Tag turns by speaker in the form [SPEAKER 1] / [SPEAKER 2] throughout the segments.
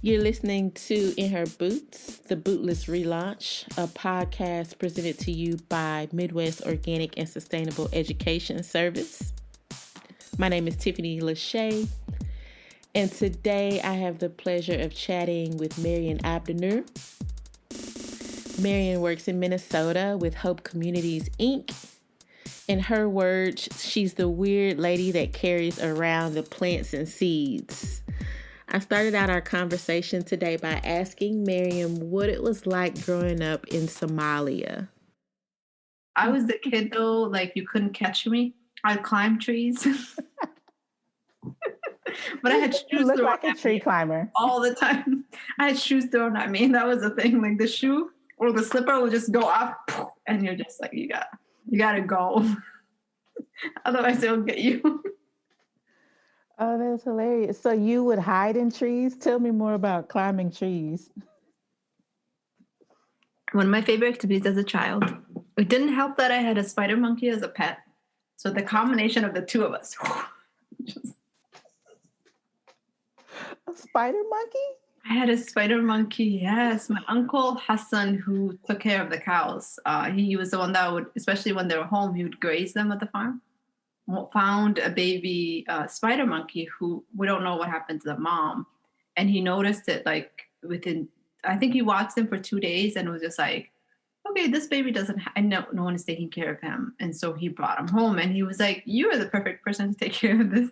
[SPEAKER 1] You're listening to In Her Boots, the Bootless Relaunch, a podcast presented to you by Midwest Organic and Sustainable Education Service. My name is Tiffany LaShae, and today I have the pleasure of chatting with Maryan Abdinur. Maryan works in Minnesota with Hope Communities, Inc. In her words, she's the weird lady that carries around the plants and seeds. I started out our conversation today by asking Maryan what it was like growing up in Somalia.
[SPEAKER 2] I was the kid though, like you couldn't catch me. I'd climb trees. But I had shoes
[SPEAKER 3] you look
[SPEAKER 2] thrown
[SPEAKER 3] like a
[SPEAKER 2] at
[SPEAKER 3] tree
[SPEAKER 2] me
[SPEAKER 3] climber
[SPEAKER 2] all the time. I had shoes thrown at me. That was the thing. Like the shoe or the slipper will just go off and you're just like, you gotta go. Otherwise they'll get you.
[SPEAKER 3] Oh, that's hilarious. So you would hide in trees? Tell me more about climbing trees.
[SPEAKER 2] One of my favorite activities as a child. It didn't help that I had a spider monkey as a pet. So the combination of the two of us.
[SPEAKER 3] A spider monkey?
[SPEAKER 2] I had a spider monkey, yes. My uncle Hassan, who took care of the cows, he was the one that would, especially when they were home, he would graze them at the farm. Found a baby spider monkey who we don't know what happened to the mom. And he noticed it like within, I think he watched him for 2 days and was just like, okay, this baby doesn't, no one is taking care of him. And so he brought him home and he was like, you are the perfect person to take care of this.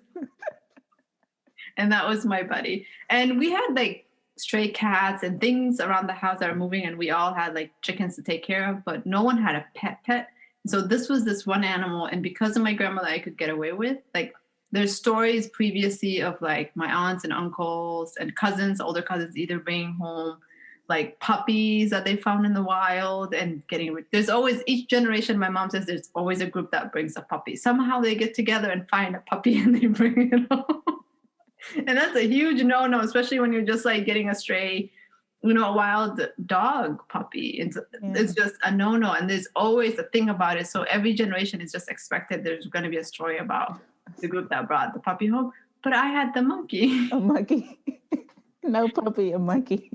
[SPEAKER 2] And that was my buddy. And we had like stray cats and things around the house that are moving, and we all had like chickens to take care of, but no one had a pet. So this was this one animal, and because of my grandmother, I could get away with. Like, there's stories previously of like my aunts and uncles and cousins, older cousins, either bringing home like puppies that they found in the wild and getting. There's always, each generation, my mom says, there's always a group that brings a puppy. Somehow they get together and find a puppy and they bring it home. And that's a huge no-no, especially when you're just like getting a stray, a wild dog puppy. It's just a no-no. And there's always a thing about it. So every generation is just expected there's going to be a story about the group that brought the puppy home. But I had the monkey.
[SPEAKER 3] A monkey. No puppy, a monkey.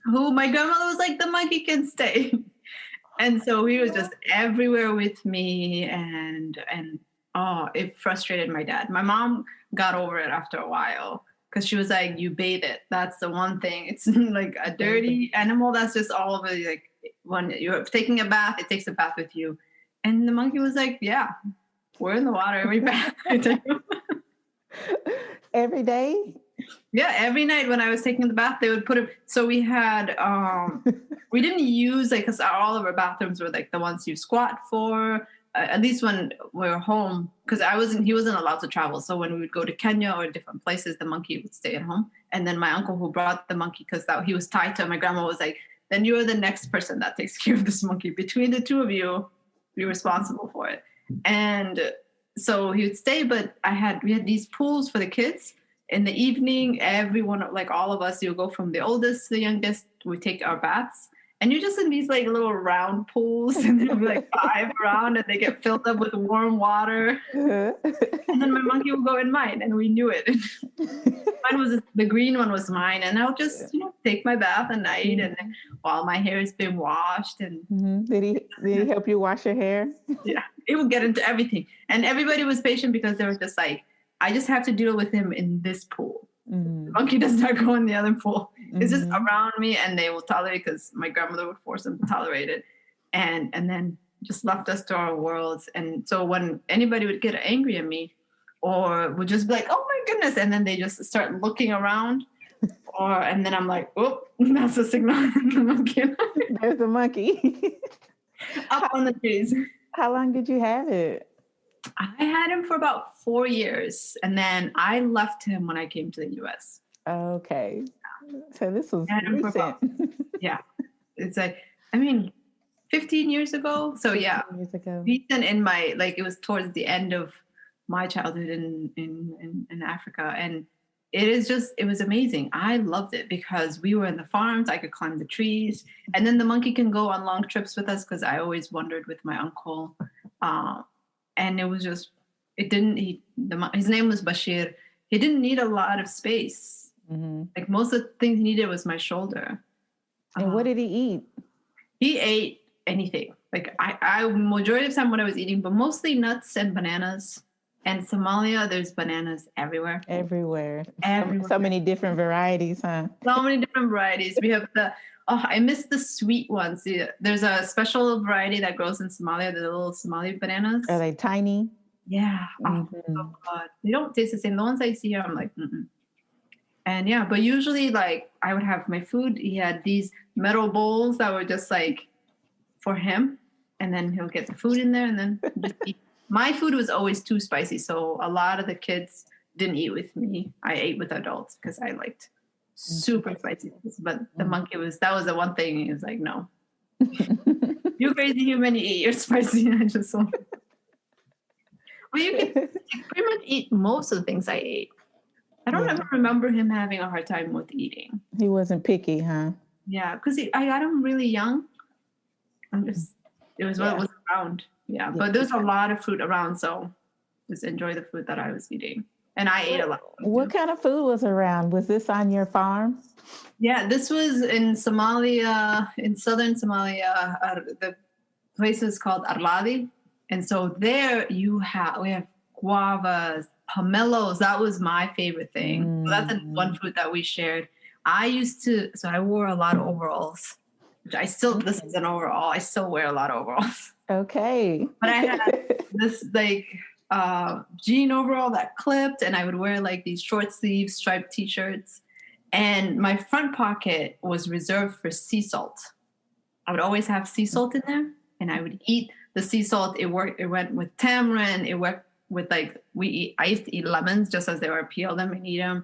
[SPEAKER 2] Who my grandmother was like, the monkey can stay. And so he was just everywhere with me. And it frustrated my dad. My mom got over it after a while because she was like, you bathe it. That's the one thing. It's like a dirty animal that's just all over. Like when you're taking a bath, it takes a bath with you. And the monkey was like, yeah, we're in the water every bath.
[SPEAKER 3] Every day?
[SPEAKER 2] Yeah, every night when I was taking the bath, they would put him. So we had, we didn't use like, because all of our bathrooms were like the ones you squat for. At least when we were home, because he wasn't allowed to travel. So when we would go to Kenya or different places, the monkey would stay at home. And then my uncle who brought the monkey, because he was tied to it, my grandma was like, then you are the next person that takes care of this monkey. Between the two of you, you're responsible for it. And so he would stay, but we had these pools for the kids. In the evening, everyone, like all of us, you'll go from the oldest to the youngest, we take our baths. And you're just in these like little round pools, and there'll be like 5 around, and they get filled up with warm water. And then my monkey will go in mine, and we knew it. The green one was mine, and I'll just take my bath at night, and while my hair is being washed. And
[SPEAKER 3] did he help you wash your hair?
[SPEAKER 2] Yeah, it would get into everything, and everybody was patient because they were just like, I just have to deal with him in this pool. The monkey does not go in the other pool. It's just around me, and they will tolerate it because my grandmother would force them to tolerate it, and then just left us to our worlds. And so when anybody would get angry at me, or would just be like, "Oh my goodness," and then they just start looking around, and then I'm like, "Oh, that's a signal."
[SPEAKER 3] There's the monkey.
[SPEAKER 2] Up on the trees.
[SPEAKER 3] How long did you have it?
[SPEAKER 2] I had him for about 4 years, and then I left him when I came to the U.S.
[SPEAKER 3] Okay. So this was recent.
[SPEAKER 2] It's like, 15 years ago. So 15
[SPEAKER 3] years ago.
[SPEAKER 2] Recent in my, like, it was towards the end of my childhood in Africa. And it was amazing. I loved it because we were in the farms. I could climb the trees. And then the monkey can go on long trips with us because I always wandered with my uncle. And it was just, his name was Bashir. He didn't need a lot of space. Like most of the things he needed was my shoulder.
[SPEAKER 3] And what did he eat?
[SPEAKER 2] He ate anything. Like I majority of the time what I was eating, but mostly nuts and bananas. And Somalia, there's bananas everywhere.
[SPEAKER 3] Everywhere.
[SPEAKER 2] Everywhere.
[SPEAKER 3] So many different varieties, huh?
[SPEAKER 2] So many different varieties. We have I miss the sweet ones. There's a special variety that grows in Somalia, the little Somali bananas.
[SPEAKER 3] Are they tiny?
[SPEAKER 2] Yeah. Oh, so good. They don't taste the same. The ones I see here, I'm like, mm-mm. And yeah, but usually like I would have my food. He had these metal bowls that were just like for him. And then he'll get the food in there and then just eat. My food was always too spicy. So a lot of the kids didn't eat with me. I ate with adults because I liked super spicy. But the monkey that was the one thing. He was like, no. You crazy human, you eat your spicy. I just want. Well, you can pretty much eat most of the things I ate. I don't ever remember him having a hard time with eating.
[SPEAKER 3] He wasn't picky, huh?
[SPEAKER 2] Yeah, because I got him really young. It was what was around. Yeah, but there's a lot of food around, so just enjoy the food that I was eating. And I ate a lot.
[SPEAKER 3] What kind of food was around? Was this on your farm?
[SPEAKER 2] Yeah, this was in Somalia, in southern Somalia. The place is called Arladi. And so there we have guavas, pomelos. That was my favorite thing. So that's one fruit that we shared. So I wore a lot of overalls, which this is an overall. I still wear a lot of overalls.
[SPEAKER 3] Okay.
[SPEAKER 2] But I had this like jean overall that clipped, and I would wear like these short sleeve striped t-shirts. And my front pocket was reserved for sea salt. I would always have sea salt in there, and I would eat the sea salt. It went with tamarind. It went with I used to eat lemons just as they were, peel them and eat them.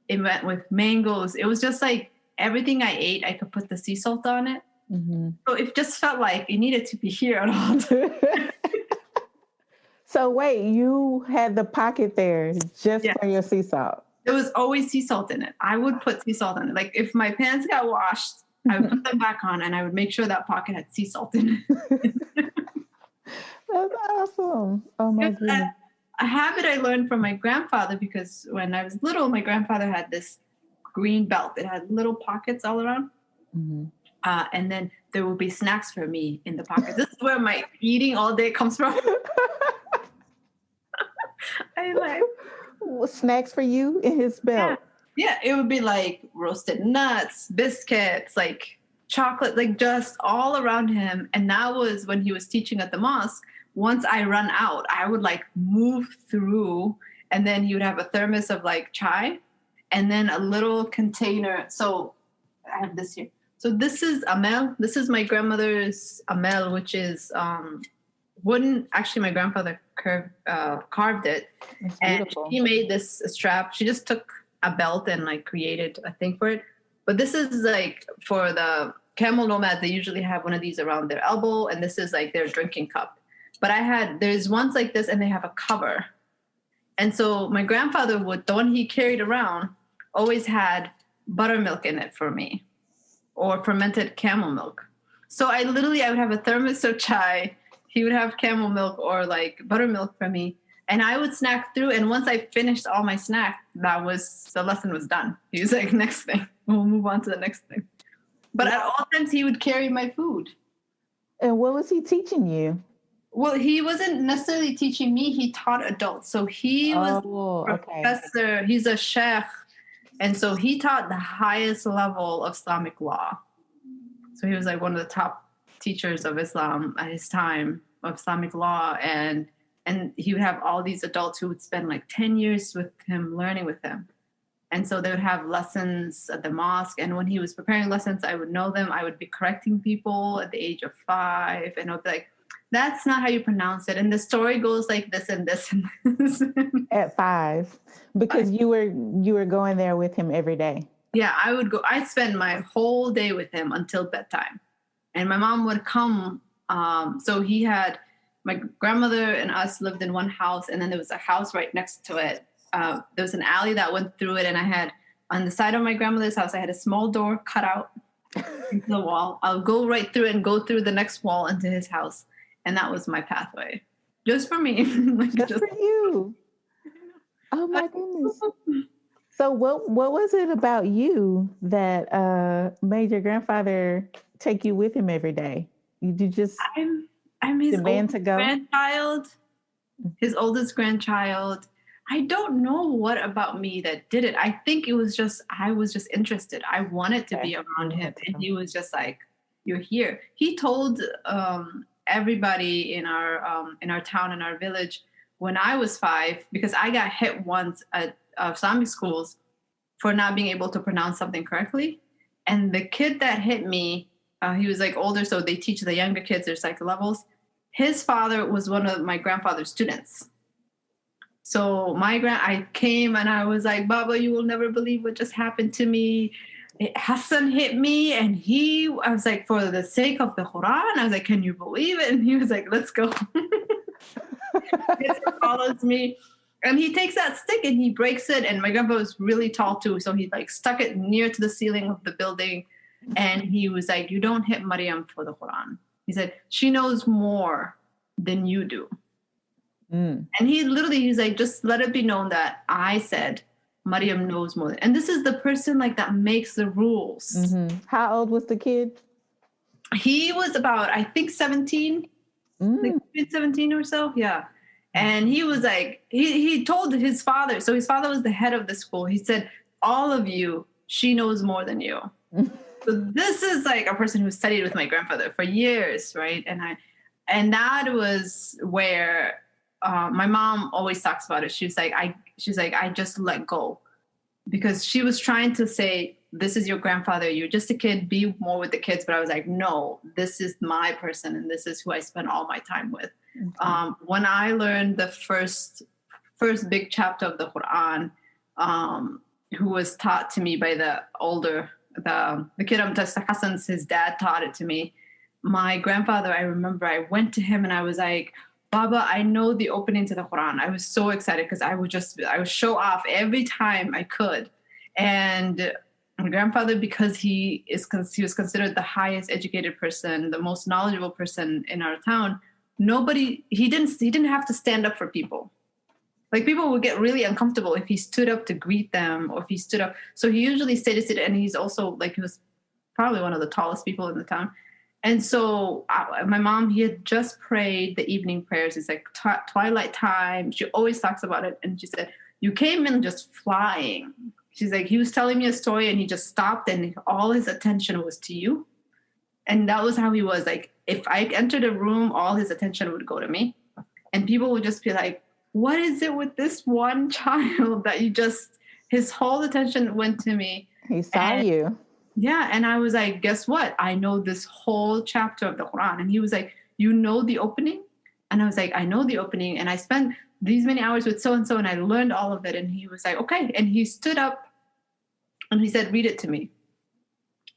[SPEAKER 2] It went with mangoes. It was just like everything I ate, I could put the sea salt on it. So it just felt like it needed to be here at all times.
[SPEAKER 3] So wait, you had the pocket there just for your sea salt.
[SPEAKER 2] There was always sea salt in it. I would put sea salt in it. Like if my pants got washed, I would put them back on and I would make sure that pocket had sea salt in it.
[SPEAKER 3] That's awesome. Oh my goodness.
[SPEAKER 2] A habit I learned from my grandfather, because when I was little, my grandfather had this green belt. It had little pockets all around. And then there will be snacks for me in the pocket. This is where my eating all day comes from. I like
[SPEAKER 3] snacks for you in his belt.
[SPEAKER 2] Yeah, it would be like roasted nuts, biscuits, like chocolate, like just all around him. And that was when he was teaching at the mosque. Once I run out, I would like move through, and then he would have a thermos of like chai and then a little container. So I have this here. So this is amel. This is my grandmother's amel, which is wooden. Actually, my grandfather carved it. And she made this strap. She just took a belt and like created a thing for it. But this is like for the camel nomads, they usually have one of these around their elbow, and this is like their drinking cup. But there's ones like this, and they have a cover. And so my grandfather the one he carried around, always had buttermilk in it for me, or fermented camel milk. So I would have a thermos of chai. He would have camel milk or like buttermilk for me. And I would snack through. And once I finished all my snack, the lesson was done. He was like, next thing, we'll move on to the next thing. But at all times he would carry my food.
[SPEAKER 3] And what was he teaching you?
[SPEAKER 2] Well, he wasn't necessarily teaching me. He taught adults. So he was a professor. Okay. He's a sheikh. And so he taught the highest level of Islamic law. So he was like one of the top teachers of Islam at his time, of Islamic law. And he would have all these adults who would spend like 10 years with him, learning with him. And so they would have lessons at the mosque. And when he was preparing lessons, I would know them. I would be correcting people at the age of 5. And I would be like, that's not how you pronounce it. And the story goes like this and this and this.
[SPEAKER 3] At 5, because you were going there with him every day.
[SPEAKER 2] Yeah, I would go. I'd spend my whole day with him until bedtime. And my mom would come. So he had, my grandmother and us lived in one house, and then there was a house right next to it. There was an alley that went through it, and I had, on the side of my grandmother's house, I had a small door cut out into the wall. I'll go right through it and go through the next wall into his house. And that was my pathway. Just for me.
[SPEAKER 3] Just for you. Oh my goodness. So what was it about you that made your grandfather take you with him every day? You just
[SPEAKER 2] I'm his
[SPEAKER 3] demand to
[SPEAKER 2] oldest
[SPEAKER 3] go?
[SPEAKER 2] grandchild. His oldest grandchild. I don't know what about me that did it. I think it was just I was just interested. I wanted to be around him, and he was just like, "You're here." He told everybody in our town, in our village, when I was 5, because I got hit once at Islamic schools for not being able to pronounce something correctly, and the kid that hit me, he was like older, so they teach the younger kids there's like levels. His father was one of my grandfather's students. So I came and I was like, Baba, you will never believe what just happened to me. Hassan hit me, and I was like, for the sake of the Quran, I was like, can you believe it? And he was like, let's go. He follows me, and he takes that stick and he breaks it. And my grandpa was really tall too, so he like stuck it near to the ceiling of the building, and he was like, you don't hit Maryam for the Quran. He said, she knows more than you do. And he's like, just let it be known that I said Maryam knows more. And this is the person like that makes the rules.
[SPEAKER 3] Mm-hmm. How old was the kid?
[SPEAKER 2] He was about, I think, 17, like 17 or so. Yeah. And he was like, he told his father. So his father was the head of the school. He said, all of you, she knows more than you. So this is like a person who studied with my grandfather for years, right? And that was where my mom always talks about it. She's like, I just let go, because she was trying to say, this is your grandfather. You're just a kid. Be more with the kids. But I was like, no, this is my person, and this is who I spend all my time with. When I learned the first big chapter of the Quran, who was taught to me by the kid Hassan's, his dad taught it to me. My grandfather, I remember I went to him and I was like, Baba, I know the opening to the Quran. I was so excited because I would show off every time I could. And my grandfather, because he was considered the highest educated person, the most knowledgeable person in our town, he didn't have to stand up for people. Like, people would get really uncomfortable if he stood up to greet them, or if he stood up. So he usually stayed seated, and he's also like, he was probably one of the tallest people in the town. And so my mom, he had just prayed the evening prayers. It's like twilight time. She always talks about it. And she said, you came in just flying. She's like, he was telling me a story and he just stopped and all his attention was to you. And that was how he was. Like, if I entered a room, all his attention would go to me. And people would just be like, what is it with this one child that his whole attention went to me.
[SPEAKER 3] He saw you.
[SPEAKER 2] Yeah. And I was like, guess what? I know this whole chapter of the Quran. And he was like, you know the opening? And I was like, I know the opening. And I spent these many hours with so-and-so and I learned all of it. And he was like, okay. And he stood up and he said, read it to me.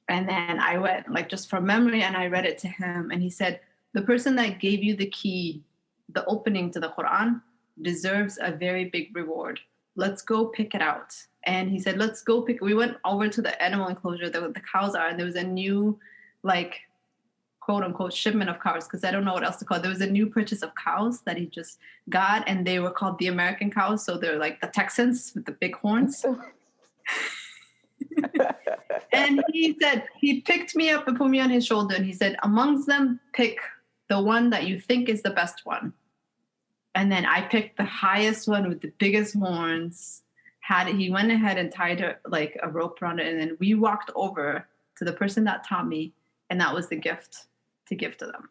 [SPEAKER 2] And then I went, like, just from memory, and I read it to him. And he said, the person that gave you the key, the opening to the Quran, deserves a very big reward. Let's go pick it out. And he said, let's go pick. We went over to the animal enclosure that the cows are, and there was a new, like, quote unquote, shipment of cows, because I don't know what else to call it. There was a new purchase of cows that he just got, and they were called the American cows. So they're like the Texans with the big horns. And he said, he picked me up and put me on his shoulder, and he said, amongst them, pick the one that you think is the best one. And then I picked the highest one with the biggest horns. He went ahead and tied a rope around it, and then we walked over to the person that taught me, and that was the gift to give to them.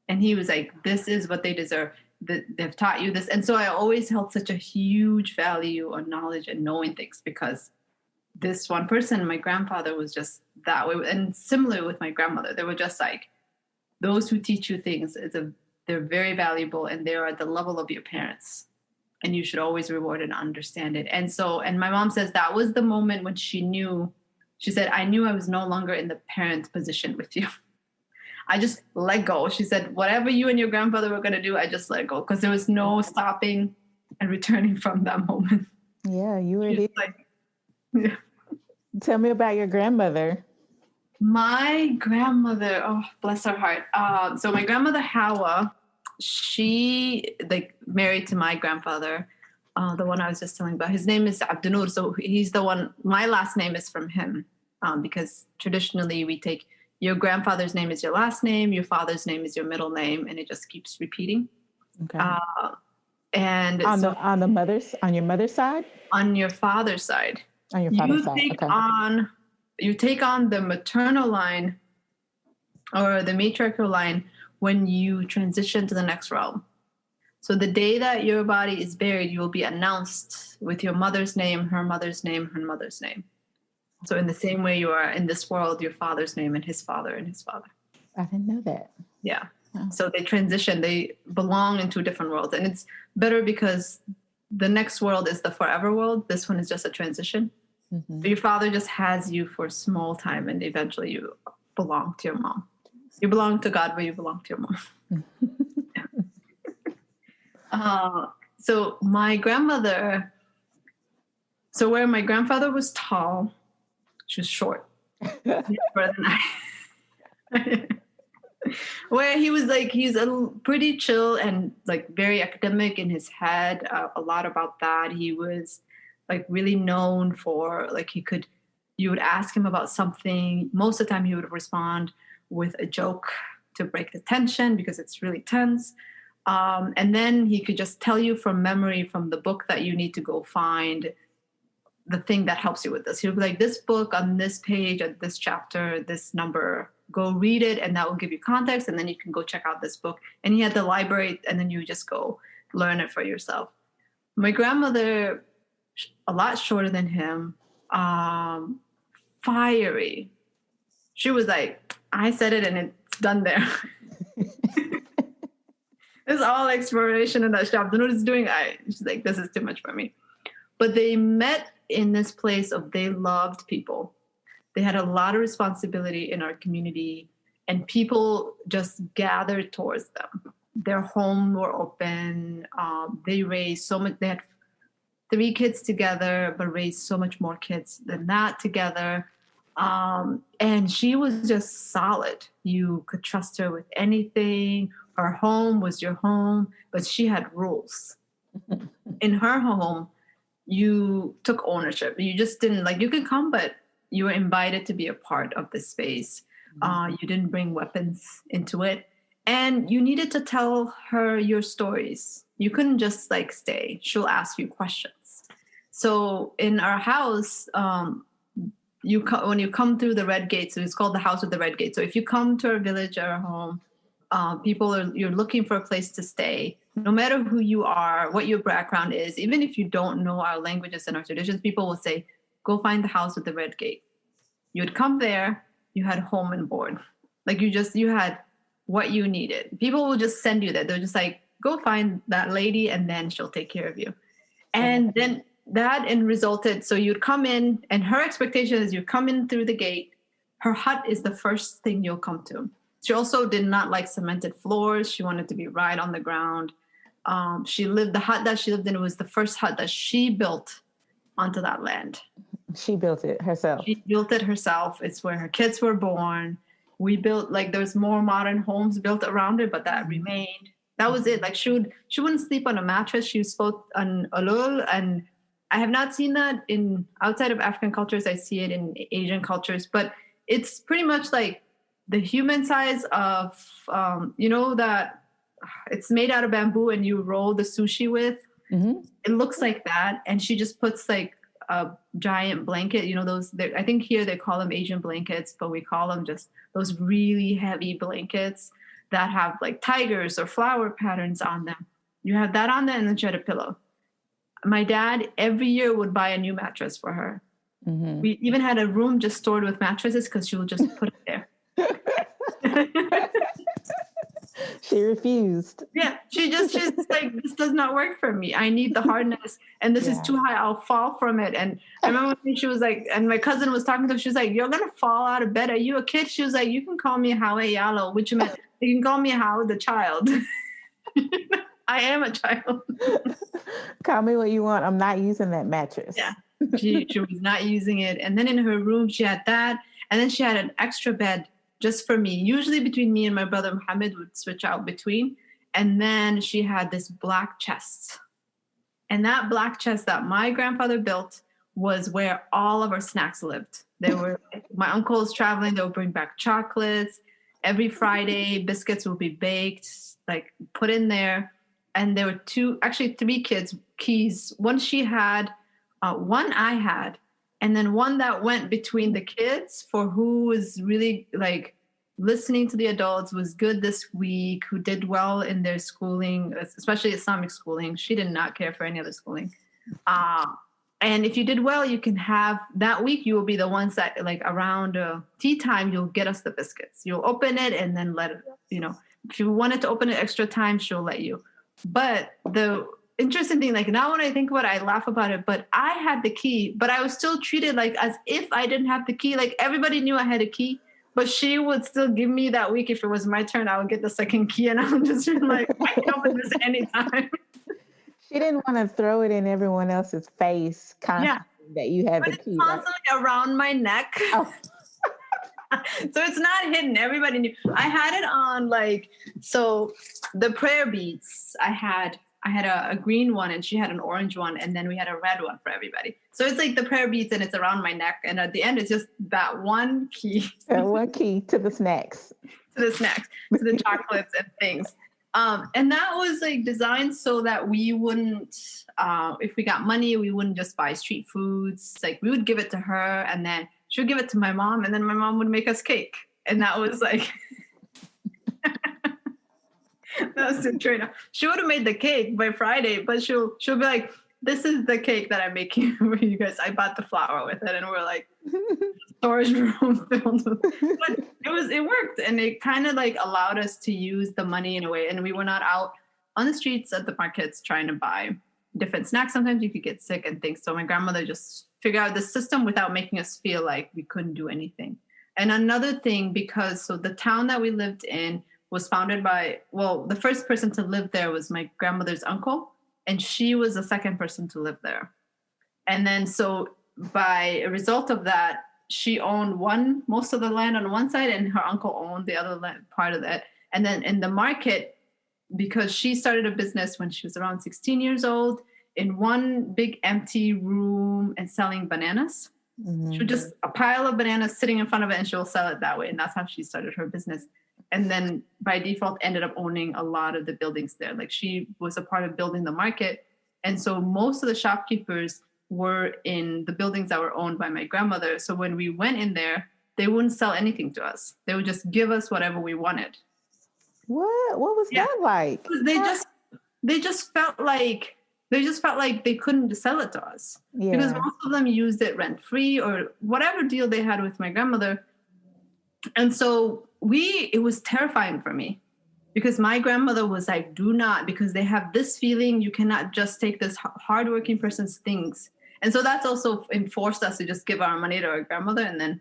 [SPEAKER 2] And he was like, this is what they deserve. They've taught you this. And so I always held such a huge value on knowledge and knowing things, because this one person, my grandfather, was just that way. And similar with my grandmother, they were just like, those who teach you things, they're very valuable, and they're at the level of your parents. And you should always reward and understand it. And my mom says that was the moment when she said, I knew I was no longer in the parent position with you. I just let go. She said, whatever you and your grandfather were going to do, I just let go, because there was no stopping and returning from that moment.
[SPEAKER 3] Yeah, you were here.
[SPEAKER 2] Like, yeah.
[SPEAKER 3] Tell me about your grandmother.
[SPEAKER 2] My grandmother, oh, bless her heart. So my grandmother, Hawa, she married to my grandfather. the one I was just telling about. His name is Abdinur, so he's the one. My last name is from him, because traditionally we take your grandfather's name is your last name, your father's name is your middle name, and it just keeps repeating.
[SPEAKER 3] Okay.
[SPEAKER 2] And
[SPEAKER 3] on
[SPEAKER 2] so
[SPEAKER 3] on your mother's side?
[SPEAKER 2] On your father's side.
[SPEAKER 3] On your father's side. Okay.
[SPEAKER 2] You take on the maternal line or the matriarchal line when you transition to the next realm. So the day that your body is buried, you will be announced with your mother's name, her mother's name, her mother's name. So in the same way you are in this world, your father's name and his father and his father.
[SPEAKER 3] I didn't know that.
[SPEAKER 2] Yeah.
[SPEAKER 3] Oh. So
[SPEAKER 2] they transition, they belong in two different worlds. And it's better because the next world is the forever world. This one is just a transition. Mm-hmm. So your father just has you for a small time and eventually you belong to your mom. You belong to God, but you belong to your mom. So my grandmother, where my grandfather was tall, she was short. Shorter than I. Where he's pretty chill and like very academic in his head, a lot about that. He was like really known for you would ask him about something. Most of the time he would respond with a joke to break the tension because it's really tense. And then he could just tell you from memory from the book that you need to go find the thing that helps you with this. He'll be like, this book on this page, at this chapter, this number, go read it, and that will give you context, and then you can go check out this book. And he had the library, and then you just go learn it for yourself. My grandmother, a lot shorter than him, fiery. She was like, I said it, and it's done there. It's all exploration in that shop. Abdinur is doing. She's like, this is too much for me. But they met in this place of they loved people. They had a lot of responsibility in our community, and people just gathered towards them. Their home were open. They raised so much. They had 3 kids together, but raised so much more kids than that together. And she was just solid. You could trust her with anything. Her home was your home, but she had rules. In her home, you took ownership. You just didn't you could come, but you were invited to be a part of the space. You didn't bring weapons into it. And you needed to tell her your stories. You couldn't just stay. She'll ask you questions. So in our house, when you come through the red gate, so it's called the house with the red gate. So if you come to our village or our home, you're looking for a place to stay. No matter who you are, what your background is, even if you don't know our languages and our traditions, people will say, go find the house with the red gate. You would come there, you had home and board. You had what you needed. People will just send you there. They're just like, go find that lady and then she'll take care of you. And then that resulted, so you'd come in, and her expectation is you come in through the gate. Her hut is the first thing you'll come to. She also did not like cemented floors. She wanted to be right on the ground. The hut that she lived in was the first hut that she built onto that land.
[SPEAKER 3] She built it herself.
[SPEAKER 2] She built it herself. It's where her kids were born. We built, there's more modern homes built around it, but that remained. That was it. She wouldn't sleep on a mattress. She spoke on ulul, and I have not seen that outside of African cultures. I see it in Asian cultures, but it's pretty much the human size of, that it's made out of bamboo and you roll the sushi with. Mm-hmm. It looks like that. And she just puts a giant blanket, I think here they call them Asian blankets, but we call them just those really heavy blankets that have tigers or flower patterns on them. You have that on there, and then she had a pillow. My dad every year would buy a new mattress for her. Mm-hmm. We even had a room just stored with mattresses because she would just put it there.
[SPEAKER 3] She refused.
[SPEAKER 2] Yeah, she's this does not work for me. I need the hardness, and this is too high. I'll fall from it. And I remember when she was and my cousin was talking to her. She was like, "You're gonna fall out of bed. Are you a kid?" She was like, "You can call me Hawa Yalo," which meant you can call me Hawa the child. I am a child.
[SPEAKER 3] Call me what you want. I'm not using that mattress.
[SPEAKER 2] Yeah, she was not using it. And then in her room, she had that, and then she had an extra bed just for me. Usually between me and my brother Muhammad would switch out between. And then she had this black chest And that black chest that my grandfather built was where all of our snacks lived. They were, my uncles traveling, they would bring back chocolates. Every Friday, biscuits would be baked, like put in there. And there were three keys. One she had, one I had, and then one that went between the kids for who was really like listening to the adults, was good this week, who did well in their schooling, especially Islamic schooling. She did not care for any other schooling. And if you did well, you can have that week, you will be the ones that like around tea time, you'll get us the biscuits. You'll open it and then let it, if you wanted to open it extra time, she'll let you. But the interesting thing, like now when I think about it, I laugh about it, but I had the key, but I was still treated like as if I didn't have the key. Like everybody knew I had a key, but she would still give me that week. If it was my turn, I would get the second key, and I would just be like, I can open this anytime.
[SPEAKER 3] She didn't want to throw it in everyone else's face constantly that you had the key.
[SPEAKER 2] Constantly around my neck. Oh. So it's not hidden. Everybody knew. I had it on so the prayer beads. I had a green one and she had an orange one, and then we had a red one for everybody. So it's like the prayer beads and it's around my neck. And at the end, it's just that one key.
[SPEAKER 3] One key to the snacks. To
[SPEAKER 2] the chocolates and things. And that was like designed so that we wouldn't, if we got money, we wouldn't just buy street foods. Like we would give it to her, and then she would give it to my mom, and then my mom would make us cake. And that was like, that was the trade-off. She would have made the cake by Friday, but she'll be like, this is the cake that I'm making for you guys. I bought the flour with it, and we're like, storage room filled with, but it worked, and it kind of like allowed us to use the money in a way, and we were not out on the streets at the markets trying to buy different snacks. Sometimes you could get sick and things. So my grandmother just figured out the system without making us feel like we couldn't do anything. And another thing, so the town that we lived in was founded by, the first person to live there was my grandmother's uncle, and she was the second person to live there. And then so by a result of that, she owned most of the land on one side, and her uncle owned the other part of that. And then in the market, because she started a business when she was around 16 years old, in one big empty room and selling bananas. Mm-hmm. She would just a pile of bananas sitting in front of it, and she'll sell it that way. And that's how she started her business. And then by default ended up owning a lot of the buildings there. Like she was a part of building the market. And so most of the shopkeepers were in the buildings that were owned by my grandmother. So when we went in there, they wouldn't sell anything to us. They would just give us whatever we wanted.
[SPEAKER 3] What was that like?
[SPEAKER 2] They just felt like they couldn't sell it to us because most of them used it rent free or whatever deal they had with my grandmother. And so it was terrifying for me because my grandmother was like, do not, because they have this feeling you cannot just take this hardworking person's things. And so that's also enforced us to just give our money to our grandmother, and then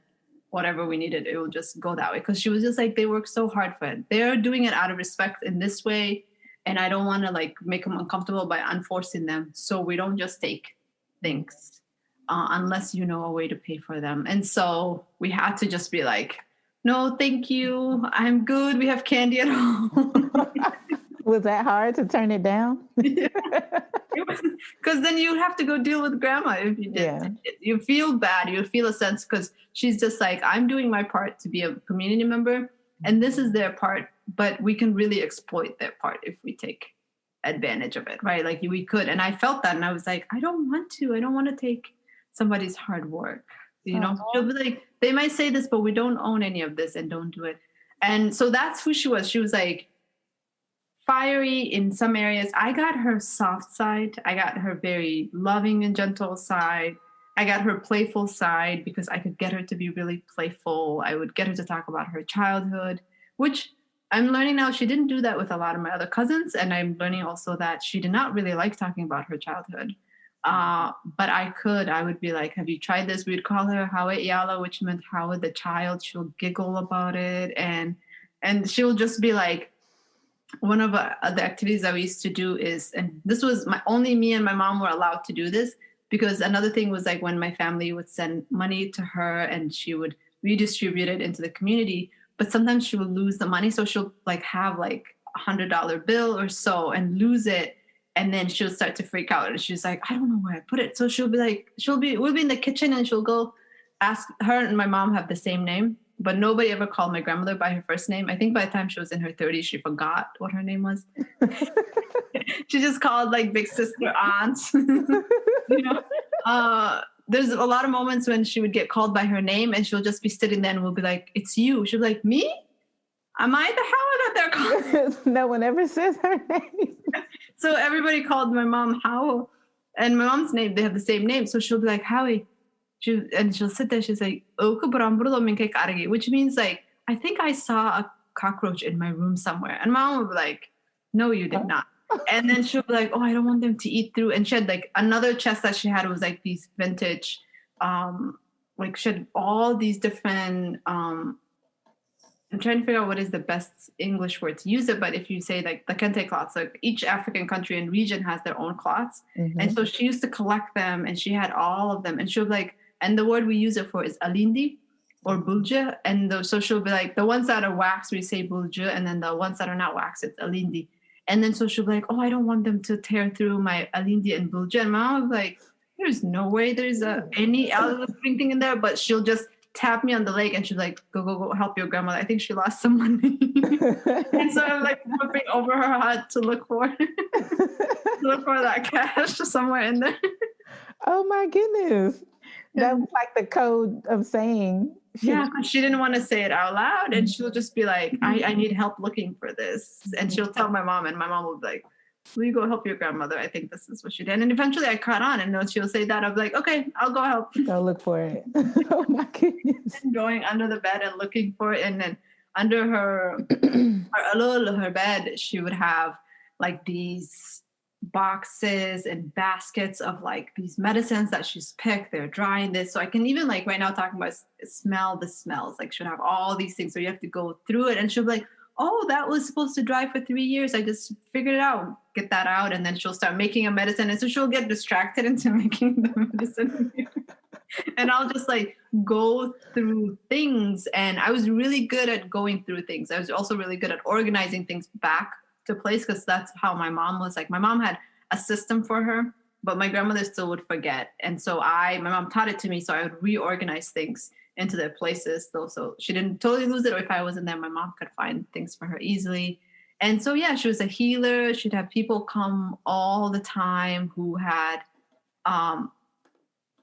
[SPEAKER 2] whatever we needed, it will just go that way. Because she was just like, they work so hard for it. They're doing it out of respect in this way. And I don't want to like make them uncomfortable by unforcing them. So we don't just take things unless you know a way to pay for them. And so we had to just be like, no, thank you. I'm good. We have candy at home.
[SPEAKER 3] Was that hard to turn it down?
[SPEAKER 2] Because then you have to go deal with grandma if you did. Yeah. You feel bad. You feel a sense because she's just like, I'm doing my part to be a community member, and this is their part, but we can really exploit their part if we take advantage of it, right? Like we could. And I felt that, and I was like, I don't want to take somebody's hard work. You know, she'll be like, they might say this, but we don't own any of this and don't do it. And so that's who she was. She was like fiery in some areas. I got her soft side. I got her very loving and gentle side. I got her playful side because I could get her to be really playful. I would get her to talk about her childhood, which I'm learning now she didn't do that with a lot of my other cousins. And I'm learning also that she did not really like talking about her childhood. But I would be like, have you tried this? We'd call her Hawa Iyala, which meant Hawa the child. She'll giggle about it. And she'll just be like, one of the activities that we used to do is, and this was only me and my mom were allowed to do this, because another thing was like when my family would send money to her and she would redistribute it into the community, but sometimes she would lose the money. So she'll like have like $100 bill or so and lose it. And then she'll start to freak out. And she's like, I don't know where I put it. So she'll be like, we'll be in the kitchen and she'll go ask. Her and my mom have the same name, but nobody ever called my grandmother by her first name. I think by the time she was in her 30s, she forgot what her name was. She just called like big sister, aunt. There's a lot of moments when she would get called by her name and she'll just be sitting there and we'll be like, it's you. She'll be like, me? Am I the Hawa that they're calling?
[SPEAKER 3] No one ever says her name.
[SPEAKER 2] So everybody called my mom Hawa. And my mom's name, they have the same name. So she'll be like, Howie. She'll sit there. She's like, which means like, I think I saw a cockroach in my room somewhere. And mom would be like, no, you did not. And then she'll be like, oh, I don't want them to eat through. And she had like another chest that she had was like these vintage, like she had all these different, I'm trying to figure out what is the best English word to use it. But if you say like the kente cloths, like each African country and region has their own cloths. Mm-hmm. And so she used to collect them and she had all of them. And she'll be like, and the word we use it for is alindi or bulja. And so she'll be like, the ones that are wax, we say bulja. And then the ones that are not wax, it's alindi. And then so she'll be like, oh, I don't want them to tear through my alindi and bulja. And mom was like, there's no way there's any other thing in there. But she'll just tap me on the leg and she's like, go help your grandmother. I think she lost some money. And so I'm like flipping over her head to look for that cash somewhere in there.
[SPEAKER 3] Oh my goodness. That was like the code of saying.
[SPEAKER 2] She didn't want to say it out loud. And she'll just be like, I need help looking for this. And she'll tell my mom and my mom will be like, will you go help your grandmother? I think this is what she did. And eventually I caught on and she'll say that. I'm like, okay, I'll go help.
[SPEAKER 3] Go look for it. Oh my goodness.
[SPEAKER 2] And going under the bed and looking for it. And then under her bed, she would have like these boxes and baskets of like these medicines that she's picked. They're drying this. So I can even like right now talking about smell the smells. Like she'll have all these things. So you have to go through it. And she'll be like, oh, that was supposed to dry for 3 years. I just figured it out. Get that out. And then she'll start making a medicine. And so she'll get distracted into making the medicine. And I'll just like go through things. And I was really good at going through things. I was also really good at organizing things back to place because that's how my mom was. Like my mom had a system for her, but my grandmother still would forget. And so my mom taught it to me. So I would reorganize things into their places though. So she didn't totally lose it. Or if I wasn't there, my mom could find things for her easily. And so, yeah, she was a healer. She'd have people come all the time who had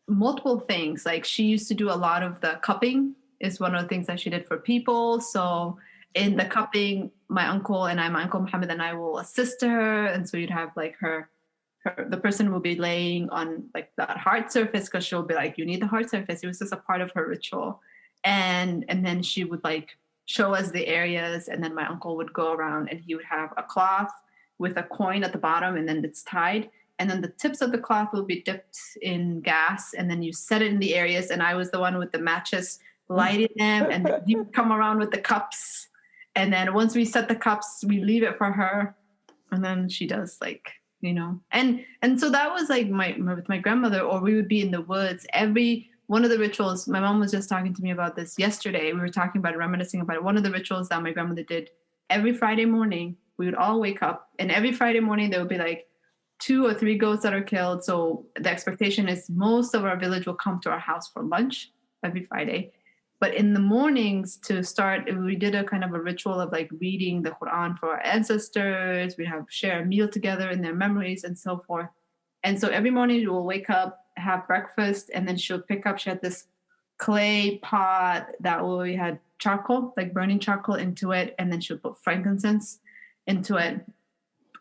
[SPEAKER 2] multiple things. Like she used to do a lot of the cupping is one of the things that she did for people. So in the cupping, my uncle Muhammad and I will assist her. And so you'd have like the person will be laying on like that hard surface because she'll be like, you need the hard surface. It was just a part of her ritual. And then she would like show us the areas. And then my uncle would go around and he would have a cloth with a coin at the bottom and then it's tied. And then the tips of the cloth will be dipped in gas. And then you set it in the areas. And I was the one with the matches lighting them. And then you would come around with the cups. And then once we set the cups, we leave it for her. And then she does like, and so that was like with my grandmother, or we would be in the woods. Every one of the rituals, my mom was just talking to me about this yesterday. We were talking about it, reminiscing about it. One of the rituals that my grandmother did every Friday morning, we would all wake up and every Friday morning there would be like 2 or 3 goats that are killed. So the expectation is most of our village will come to our house for lunch every Friday. But in the mornings to start, we did a kind of a ritual of like reading the Quran for our ancestors. We'd share a meal together in their memories and so forth. And so every morning we will wake up, have breakfast, and then she had this clay pot that we had charcoal, like burning charcoal into it. And then she'll put frankincense into it.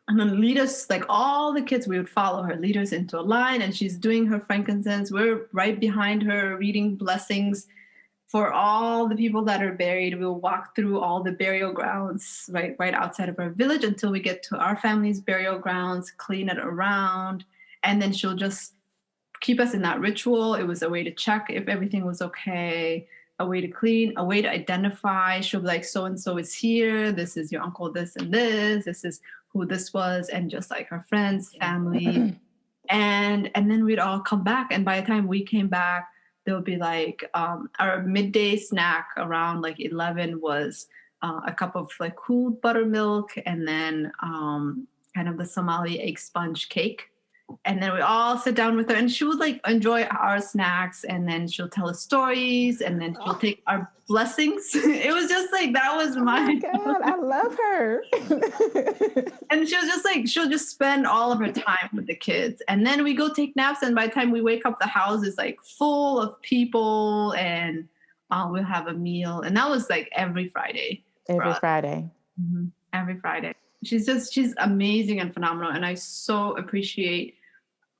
[SPEAKER 2] And then lead us, like all the kids, we would follow her, lead us into a line. And she's doing her frankincense. We're right behind her, reading blessings for all the people that are buried. We'll walk through all the burial grounds right outside of our village until we get to our family's burial grounds, clean it around, and then she'll just keep us in that ritual. It was a way to check if everything was okay, a way to clean, a way to identify. She'll be like, so-and-so is here. This is your uncle, this and this. This is who this was, and just like her friends, family. And then we'd all come back. And by the time we came back, there would be like our midday snack around like 11 was a cup of like cooled buttermilk and then kind of the Somali egg sponge cake. And then we all sit down with her, and she would like enjoy our snacks, and then she'll tell us stories, and then she'll take our blessings. It was just like, that was
[SPEAKER 3] Oh my God, I love her.
[SPEAKER 2] and she was just like, she'll just spend all of her time with the kids. And then we go take naps, and by the time we wake up, the house is like full of people, and we'll have a meal. And that was like every Friday.
[SPEAKER 3] Every Friday.
[SPEAKER 2] Mm-hmm. Every Friday. She's amazing and phenomenal. And I so appreciate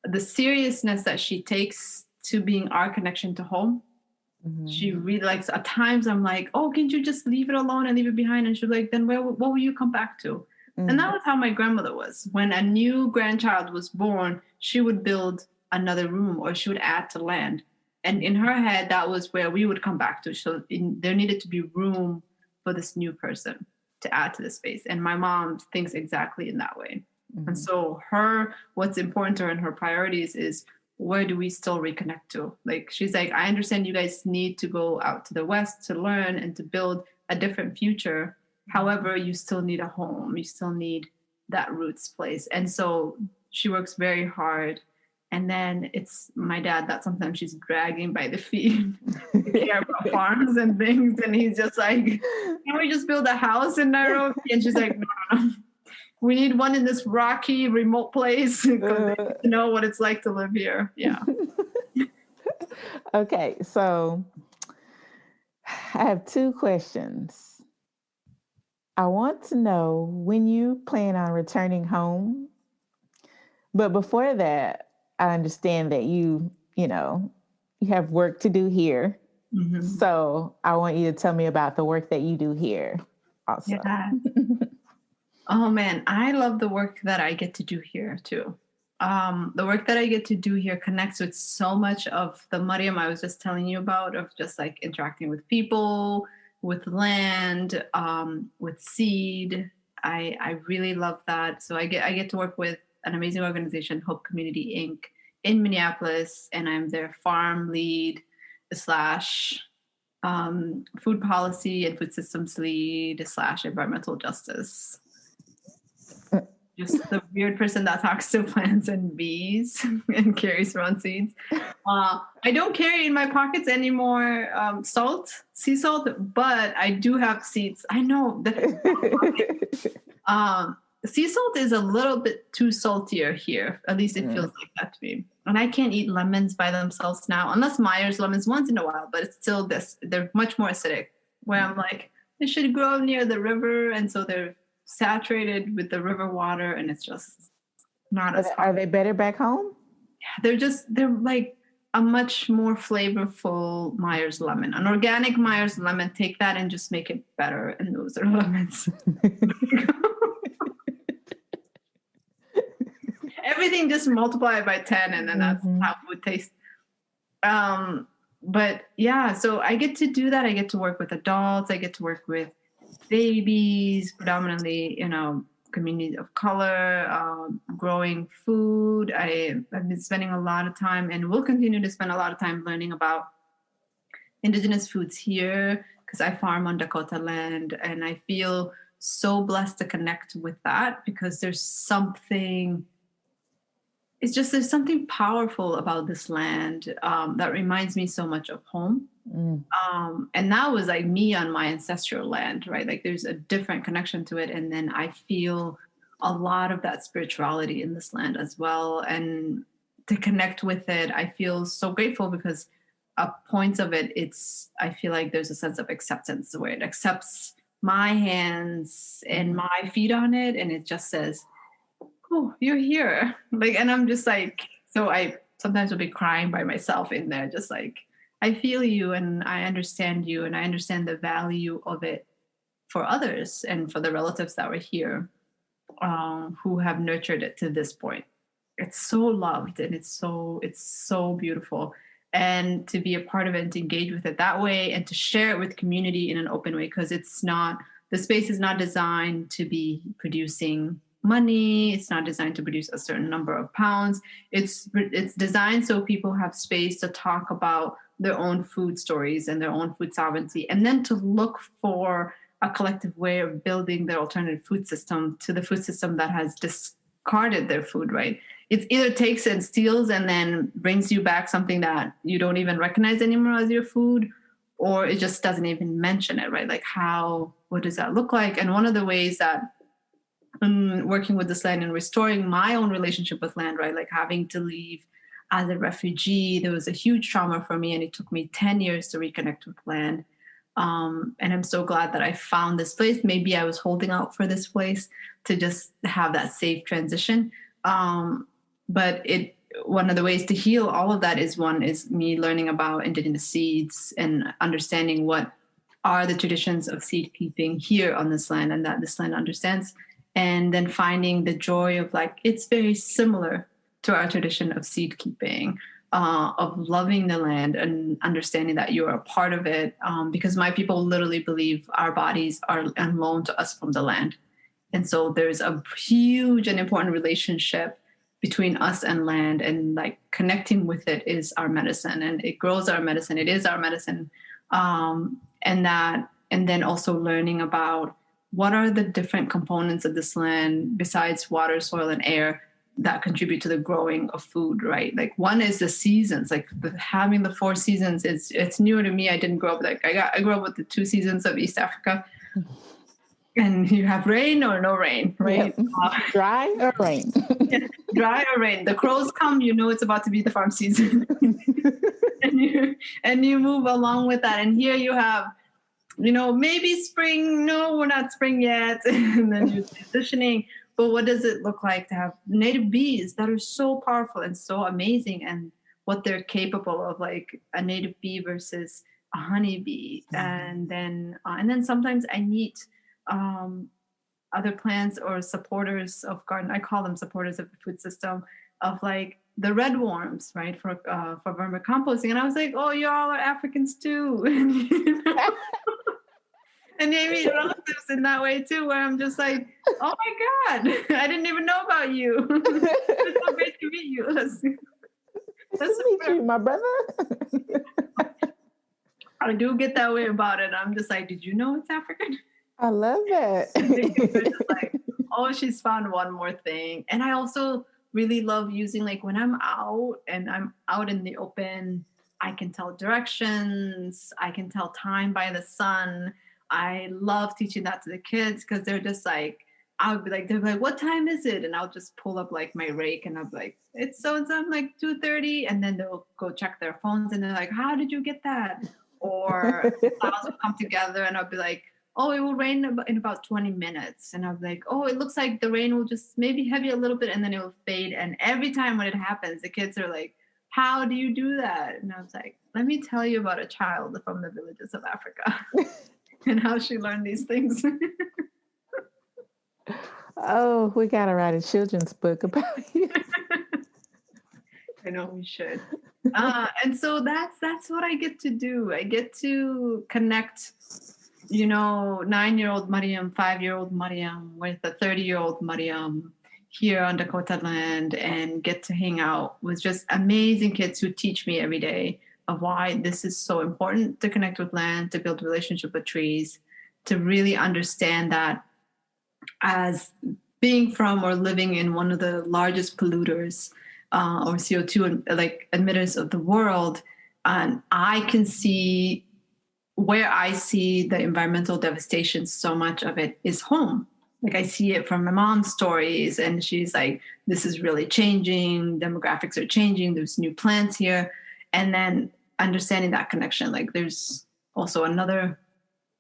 [SPEAKER 2] the seriousness that she takes to being our connection to home. Mm-hmm. She really likes, at times I'm like, oh, can't you just leave it alone and leave it behind? And she's like, then what will you come back to? Mm-hmm. And that was how my grandmother was. When a new grandchild was born, she would build another room, or she would add to land. And in her head, that was where we would come back to. So there needed to be room for this new person to add to the space. And my mom thinks exactly in that way. Mm-hmm. And so what's important to her and her priorities is, where do we still reconnect to? Like, she's like, I understand you guys need to go out to the West to learn and to build a different future. However, you still need a home. You still need that roots place. And so she works very hard. And then it's my dad that sometimes she's dragging by the feet to care about farms and things. And he's just like, can we just build a house in Nairobi? And she's like, no. We need one in this rocky, remote place because they need to know what it's like to live here. Yeah.
[SPEAKER 3] Okay, so I have 2 questions. I want to know when you plan on returning home. But before that, I understand that you have work to do here. Mm-hmm. So I want you to tell me about the work that you do here also.
[SPEAKER 2] Yeah. Oh man, I love the work that I get to do here too. The work that I get to do here connects with so much of the Maryan I was just telling you about, of just like interacting with people, with land, with seed. I really love that. So I get to work with an amazing organization, Hope Community Inc. in Minneapolis, and I'm their farm lead / food policy and food systems lead / environmental justice. Just the weird person that talks to plants and bees and carries around seeds. I don't carry in my pockets anymore sea salt, but I do have seeds. I know that sea salt is a little bit too saltier here. At least it feels like that to me. And I can't eat lemons by themselves now, unless Meyer's lemons once in a while, but it's still they're much more acidic, where I'm like, they should grow near the river. And so they're saturated with the river water, and it's just not as hard.
[SPEAKER 3] Are they better back home?
[SPEAKER 2] Yeah, they're like a much more flavorful Meyer's lemon. An organic Meyer's lemon, take that and just make it better, and those are lemons. Everything just multiply by 10, and then that's how food tastes. But yeah, so I get to do that. I get to work with adults. I get to work with babies, predominantly, community of color, growing food. I've been spending a lot of time, and will continue to spend a lot of time, learning about indigenous foods here, because I farm on Dakota land, and I feel so blessed to connect with that, because there's something powerful about this land that reminds me so much of home. And that was like me on my ancestral land, right? Like there's a different connection to it. And then I feel a lot of that spirituality in this land as well. And to connect with it, I feel so grateful, because points of it, I feel like there's a sense of acceptance, where it accepts my hands and my feet on it. And it just says, oh, you're here. Like, and I'm just like, so I sometimes will be crying by myself in there, just like, I feel you, and I understand you, and I understand the value of it for others and for the relatives that were here, who have nurtured it to this point. It's so loved, and it's so beautiful. And to be a part of it and to engage with it that way, and to share it with community in an open way, because the space is not designed to be producing money. It's not designed to produce a certain number of pounds. It's designed so people have space to talk about their own food stories and their own food sovereignty, and then to look for a collective way of building their alternative food system to the food system that has carted their food, right? It either takes and steals and then brings you back something that you don't even recognize anymore as your food, or it just doesn't even mention it, right? Like what does that look like? And one of the ways that working with this land and restoring my own relationship with land, right? Like having to leave as a refugee, there was a huge trauma for me, and it took me 10 years to reconnect with land. And I'm so glad that I found this place. Maybe I was holding out for this place to just have that safe transition. But one of the ways to heal all of that is me learning about indigenous seeds and understanding what are the traditions of seed keeping here on this land and that this land understands. And then finding the joy of like, it's very similar to our tradition of seed keeping, of loving the land and understanding that you're a part of it. Because my people literally believe our bodies are on loan to us from the land. And so there's a huge and important relationship between us and land, and like connecting with it is our medicine, and it grows our medicine. It is our medicine. And then also learning about what are the different components of this land besides water, soil, and air that contribute to the growing of food, right? Like one is the seasons, like having the 4 seasons. It's newer to me. I didn't grow up I grew up with the 2 seasons of East Africa. And you have rain or no rain, right?
[SPEAKER 3] Yep. Dry or rain.
[SPEAKER 2] Dry or rain. The crows come, it's about to be the farm season. and you move along with that. And here you have, maybe spring. No, we're not spring yet. And then you're transitioning. But what does it look like to have native bees that are so powerful and so amazing, and what they're capable of, like a native bee versus a honeybee? And then sometimes I meet other plants or supporters of garden. I call them supporters of the food system, of like the red worms, right? For vermicomposting. And I was like, oh, you all are Africans too. And they meet relatives in that way too, where I'm just like, oh my God, I didn't even know about you. It's so great to meet you. Let's
[SPEAKER 3] meet you, my brother.
[SPEAKER 2] I do get that way about it. I'm just like, did you know it's African?
[SPEAKER 3] I love that.
[SPEAKER 2] Just like, oh, she's found one more thing. And I also really love using, like when I'm out and I'm out in the open, I can tell directions. I can tell time by the sun. I love teaching that to the kids because they're just like, they're like, what time is it? And I'll just pull up like my rake and I'll be like, it's so-and-so. I'm like 2:30. And then they'll go check their phones and they're like, how did you get that? Or clouds will come together and I'll be like, oh, it will rain in about 20 minutes. And I'm like, oh, it looks like the rain will just maybe heavy a little bit and then it will fade. And every time when it happens, the kids are like, how do you do that? And I was like, let me tell you about a child from the villages of Africa and how she learned these things.
[SPEAKER 3] Oh, we got to write a children's book about you.
[SPEAKER 2] I know we should. And so that's what I get to do. I get to connect 9-year-old Maryan, 5-year-old Maryan with a 30-year-old Maryan here on Dakota land, and get to hang out with just amazing kids who teach me every day of why this is so important to connect with land, to build relationship with trees, to really understand that as being from or living in one of the largest polluters or CO2 emitters of the world, and I can see where I see the environmental devastation, so much of it is home. Like I see it from my mom's stories, and she's like, this is really changing. Demographics are changing. There's new plants here. And then understanding that connection, like there's also another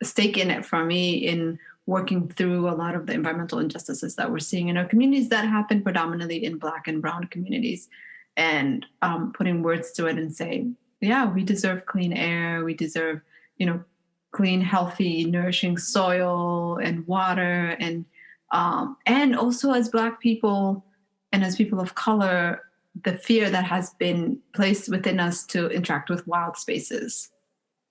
[SPEAKER 2] stake in it for me in working through a lot of the environmental injustices that we're seeing in our communities that happen predominantly in Black and Brown communities, and putting words to it and saying, yeah, we deserve clean air. We deserve clean, healthy, nourishing soil and water. And also as Black people and as people of color, the fear that has been placed within us to interact with wild spaces,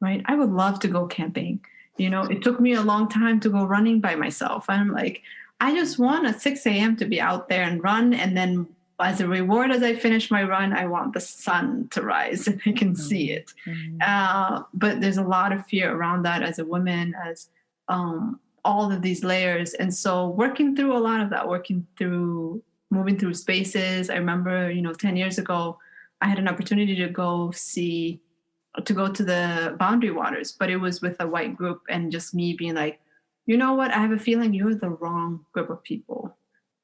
[SPEAKER 2] right? I would love to go camping. It took me a long time to go running by myself. I'm like, I just want at 6 a.m. to be out there and run. And then as a reward, as I finish my run, I want the sun to rise and I can see it. Mm-hmm. But there's a lot of fear around that as a woman, as all of these layers. And so working through a lot of that, working through moving through spaces. I remember, 10 years ago, I had an opportunity to go to the Boundary Waters, but it was with a white group, and just me being like, you know what? I have a feeling you're the wrong group of people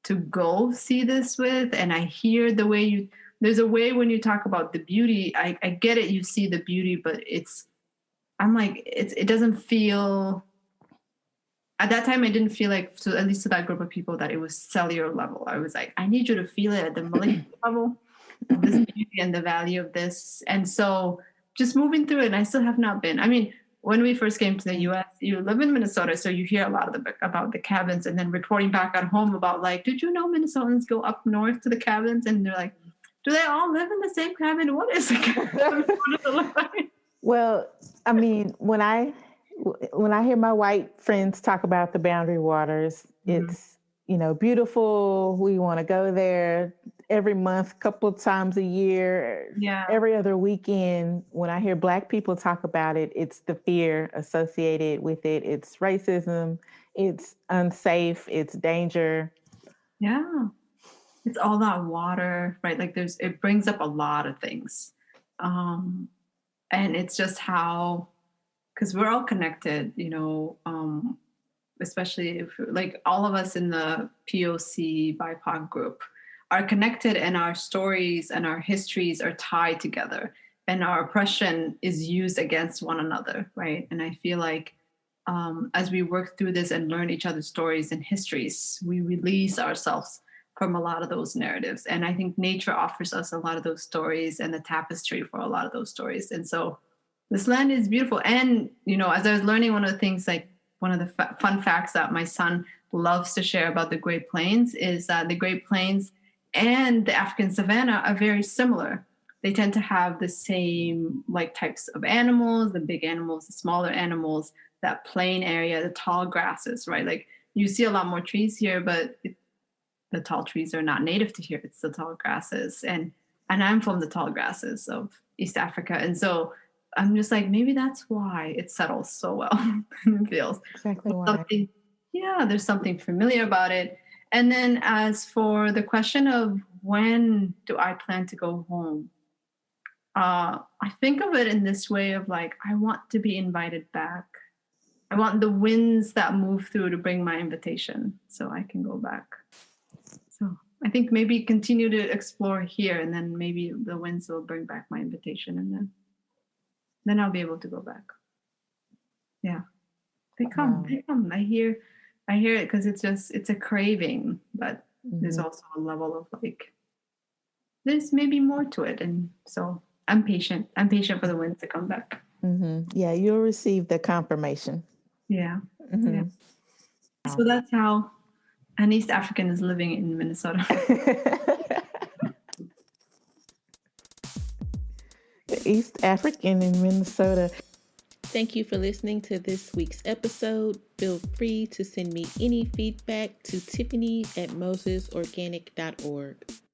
[SPEAKER 2] to go see this with. And I hear the way there's a way when you talk about the beauty, I get it. You see the beauty, but I'm like, it doesn't feel, at that time, I didn't feel like, at least to that group of people, that it was cellular level. I was like, I need you to feel it at the molecular level, this beauty and the value of this. And so just moving through it, and I still have not been. I mean, when we first came to the U.S., you live in Minnesota, so you hear a lot about the cabins, and then reporting back at home about like, did you know Minnesotans go up north to the cabins? And they're like, do they all live in the same cabin? What is a cabin? What does it look like?
[SPEAKER 3] Well, I mean, when I hear my white friends talk about the Boundary Waters, it's, beautiful. We want to go there every month, couple of times a year, every other weekend. When I hear Black people talk about it, it's the fear associated with it. It's racism. It's unsafe. It's danger.
[SPEAKER 2] Yeah. It's all that water, right? Like it brings up a lot of things. And it's just how, because we're all connected, especially if like all of us in the POC BIPOC group are connected, and our stories and our histories are tied together, and our oppression is used against one another, right? And I feel like as we work through this and learn each other's stories and histories, we release ourselves from a lot of those narratives. And I think nature offers us a lot of those stories and the tapestry for a lot of those stories. And so this land is beautiful. And, as I was learning, one of the things, like one of the fun facts that my son loves to share about the Great Plains is that the Great Plains and the African savanna are very similar. They tend to have the same like types of animals, the big animals, the smaller animals, that plain area, the tall grasses, right? Like you see a lot more trees here, but the tall trees are not native to here. It's the tall grasses. And I'm from the tall grasses of East Africa. And so I'm just like, maybe that's why it settles so well. It feels
[SPEAKER 3] exactly why.
[SPEAKER 2] There's something familiar about it. And then as for the question of when do I plan to go home? I think of it in this way of like, I want to be invited back. I want the winds that move through to bring my invitation so I can go back. So I think maybe continue to explore here, and then maybe the winds will bring back my invitation, and then I'll be able to go back. Yeah. They come. I hear it because it's a craving, but there's also a level of like, there's maybe more to it. And so I'm patient. I'm patient for the winds to come back.
[SPEAKER 3] Yeah, you'll receive the confirmation.
[SPEAKER 2] Yeah. Yeah. So that's how an East African is living in Minnesota.
[SPEAKER 3] The East African in Minnesota.
[SPEAKER 1] Thank you for listening to this week's episode. Feel free to send me any feedback to Tiffany@mosesorganic.org.